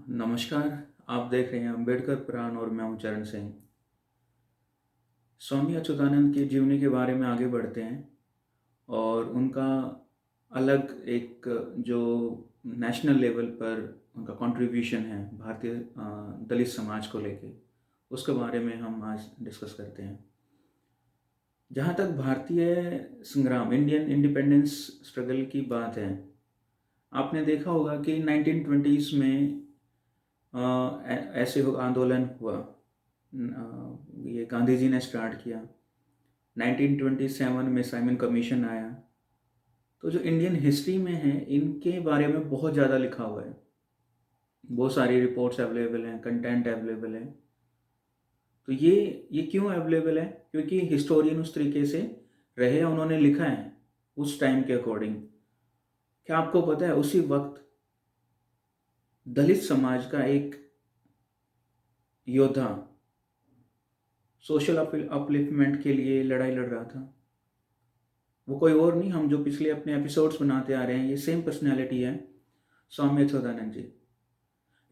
नमस्कार। आप देख रहे हैं अम्बेडकर पुराण और मैं हूं चरण सिंह। स्वामी अच्युतानंद की जीवनी के बारे में आगे बढ़ते हैं और उनका अलग एक जो नेशनल लेवल पर उनका कंट्रीब्यूशन है भारतीय दलित समाज को लेके, उसके बारे में हम आज डिस्कस करते हैं। जहाँ तक भारतीय संग्राम इंडियन इंडिपेंडेंस स्ट्रगल की बात है, आपने देखा होगा कि 1920s में ऐसे आंदोलन हुआ। ये गांधी जी ने स्टार्ट किया। 1927 में साइमन कमीशन आया। तो जो इंडियन हिस्ट्री में है, इनके बारे में बहुत ज़्यादा लिखा हुआ है। बहुत सारी रिपोर्ट्स अवेलेबल हैं, कंटेंट अवेलेबल है। तो ये क्यों अवेलेबल है? क्योंकि हिस्टोरियन उस तरीके से रहे, उन्होंने लिखा है उस टाइम के अकॉर्डिंग। क्या आपको पता है उसी वक्त दलित समाज का एक योद्धा सोशल अपलिफ्टमेंट के लिए लड़ाई लड़ रहा था? वो कोई और नहीं, हम जो पिछले अपने एपिसोड्स बनाते आ रहे हैं, ये सेम पर्सनैलिटी है, स्वामी अच्युतानंद जी।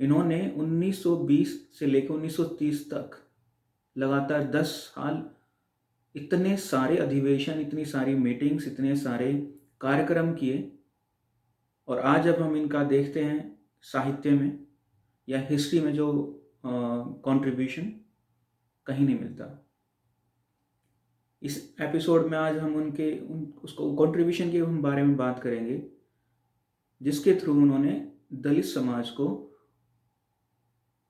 इन्होंने 1920 से लेकर 1930 तक लगातार 10 साल इतने सारे अधिवेशन, इतनी सारी मीटिंग्स, इतने सारे कार्यक्रम किए। और आज जब हम इनका देखते हैं साहित्य में या हिस्ट्री में, जो कंट्रीब्यूशन कहीं नहीं मिलता। इस एपिसोड में आज हम उसको कंट्रीब्यूशन के हम बारे में बात करेंगे, जिसके थ्रू उन्होंने दलित समाज को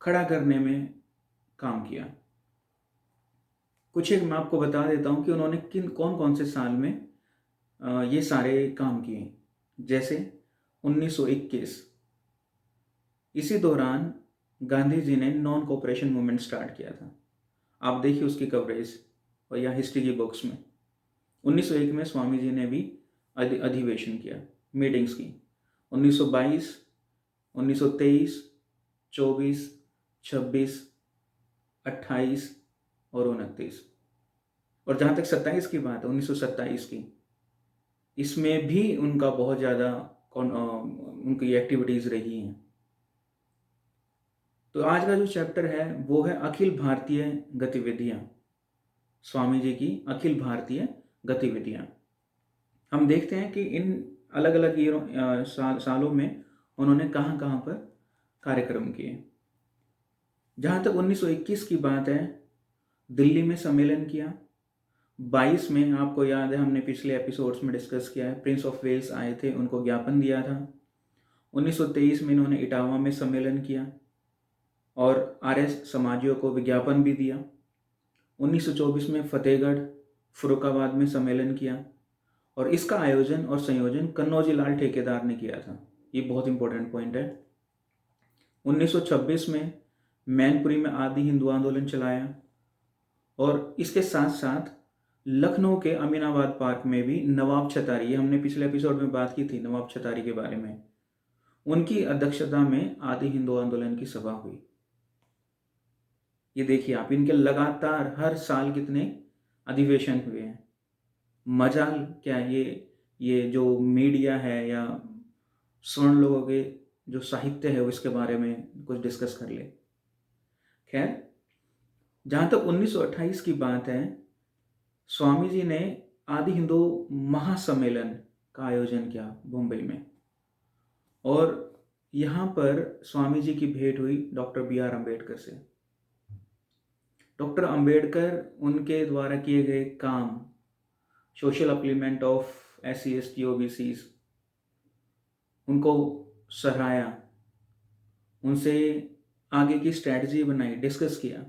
खड़ा करने में काम किया। कुछ एक मैं आपको बता देता हूँ कि उन्होंने कौन कौन से साल में ये सारे काम किए। जैसे 1921, इसी दौरान गांधी जी ने नॉन कोऑपरेशन मूवमेंट स्टार्ट किया था। आप देखिए उसकी कवरेज और या हिस्ट्री की बुक्स में। 1901 में स्वामी जी ने भी अधिवेशन किया, मीटिंग्स की। 1922, 1923, 24, 26, 28 और 29। और जहाँ तक 27 की बात है, 1927 की, इसमें भी उनका बहुत ज़्यादा उनकी एक्टिविटीज़ रही हैं। तो आज का जो चैप्टर है वो है अखिल भारतीय गतिविधियाँ। स्वामी जी की अखिल भारतीय गतिविधियाँ। हम देखते हैं कि इन अलग अलग सालों में उन्होंने कहाँ कहाँ पर कार्यक्रम किए। जहाँ तक 1921 की बात है, दिल्ली में सम्मेलन किया। 22 में आपको याद है, हमने पिछले एपिसोड्स में डिस्कस किया है, प्रिंस ऑफ वेल्स आए थे, उनको ज्ञापन दिया था। 1923 में इन्होंने इटावा में सम्मेलन किया और आर्य समाजियों को विज्ञापन भी दिया। 1924 में फतेहगढ़, फरुखाबाद में सम्मेलन किया और इसका आयोजन और संयोजन कन्नौजी लाल ठेकेदार ने किया था। ये बहुत इंपॉर्टेंट पॉइंट है। 1926 में मैनपुरी में आदि हिंदू आंदोलन चलाया और इसके साथ साथ लखनऊ के अमीनाबाद पार्क में भी नवाब छतारी, ये हमने पिछले एपिसोड में बात की थी नवाब छतारी के बारे में, उनकी अध्यक्षता में आदि हिंदू आंदोलन की सभा हुई। ये देखिए आप, इनके लगातार हर साल कितने अधिवेशन हुए हैं। मजाल क्या, ये जो मीडिया है या स्वर्ण लोगों के जो साहित्य है उसके बारे में कुछ डिस्कस कर ले। खैर, जहाँ तक 1928 की बात है, स्वामी जी ने आदि हिंदू महासम्मेलन का आयोजन किया मुंबई में और यहाँ पर स्वामी जी की भेंट हुई डॉक्टर बी आर अम्बेडकर से। डॉक्टर अम्बेडकर उनके द्वारा किए गए काम, social upliftment of SC ST OBCs, उनको सराहाया, उनसे आगे की स्ट्रैटेजी बनाई, डिस्कस किया।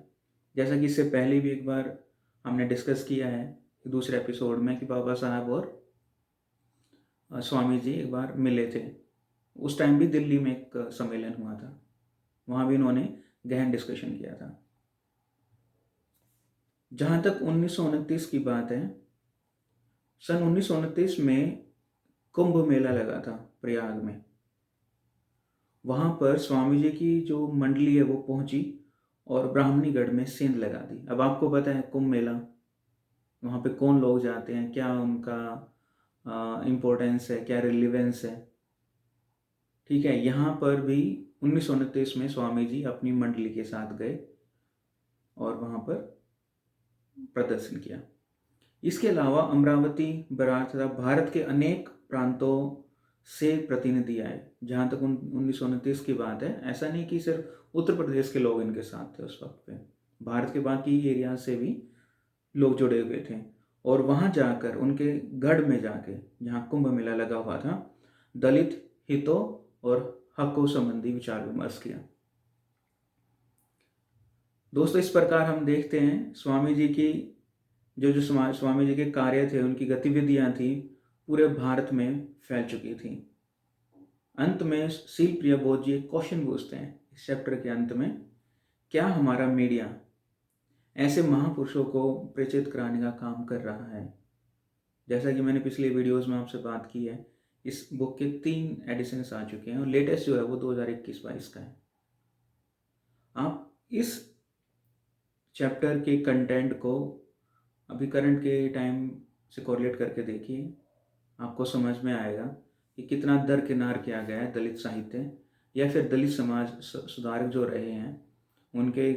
जैसा कि इससे पहले भी एक बार हमने डिस्कस किया है दूसरे एपिसोड में कि बाबा साहब और स्वामी जी एक बार मिले थे। उस टाइम भी दिल्ली में एक सम्मेलन हुआ था, वहाँ भी उन्होंने गहन डिस्कशन किया था। जहाँ तक 1929 की बात है, सन 1929 में कुंभ मेला लगा था प्रयाग में। वहाँ पर स्वामी जी की जो मंडली है वो पहुँची और ब्राह्मणीगढ़ में सेंध लगा दी। अब आपको पता है कुंभ मेला, वहाँ पे कौन लोग जाते हैं, क्या उनका इम्पोर्टेंस है, क्या रिलीवेंस है। ठीक है, यहाँ पर भी 1929 में स्वामी जी अपनी मंडली के साथ गए और वहाँ पर प्रदर्शन किया। इसके अलावा अमरावती बारात तथा भारत के अनेक प्रांतों से प्रतिनिधि आए। जहाँ तक 1929 की बात है, ऐसा नहीं कि सिर्फ उत्तर प्रदेश के लोग इनके साथ थे उस वक्त पे, भारत के बाकी एरिया से भी लोग जुड़े हुए थे। और वहाँ जाकर उनके गढ़ में जाके, जहाँ कुंभ मेला लगा हुआ था, दलित हितों और हकों संबंधी विचार विमर्श किया। दोस्तों, इस प्रकार हम देखते हैं स्वामी जी की जो स्वामी जी के कार्य थे, उनकी गतिविधियां थी, पूरे भारत में फैल चुकी थी। अंत में शील प्रिय बोध जी एक क्वेश्चन पूछते हैं इस चैप्टर के अंत में, क्या हमारा मीडिया ऐसे महापुरुषों को परिचित कराने का काम कर रहा है? जैसा कि मैंने पिछले वीडियोस में आपसे बात की है, इस बुक के 3 एडिशंस आ चुके हैं और लेटेस्ट जो है वो 2021-22 का है। आप इस चैप्टर के कंटेंट को अभी करंट के टाइम से कोरिलेट करके देखिए, आपको समझ में आएगा कि कितना दरकिनार किया गया है दलित साहित्य या फिर दलित समाज सुधारक जो रहे हैं उनके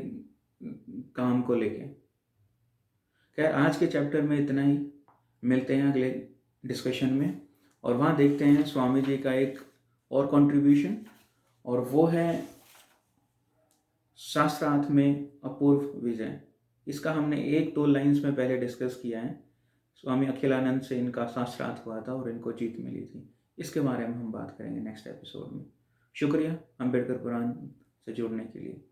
काम को लेके। खैर, आज के चैप्टर में इतना ही, मिलते हैं अगले डिस्कशन में और वहाँ देखते हैं स्वामी जी का एक और कंट्रीब्यूशन, और वो है शास्त्रार्थ में अपूर्व विजय। इसका हमने 1-2 लाइन्स में पहले डिस्कस किया है। स्वामी अखिलानंद से इनका शास्त्रार्थ हुआ था और इनको जीत मिली थी। इसके बारे में हम बात करेंगे नेक्स्ट एपिसोड में। शुक्रिया अम्बेडकर पुराण से जुड़ने के लिए।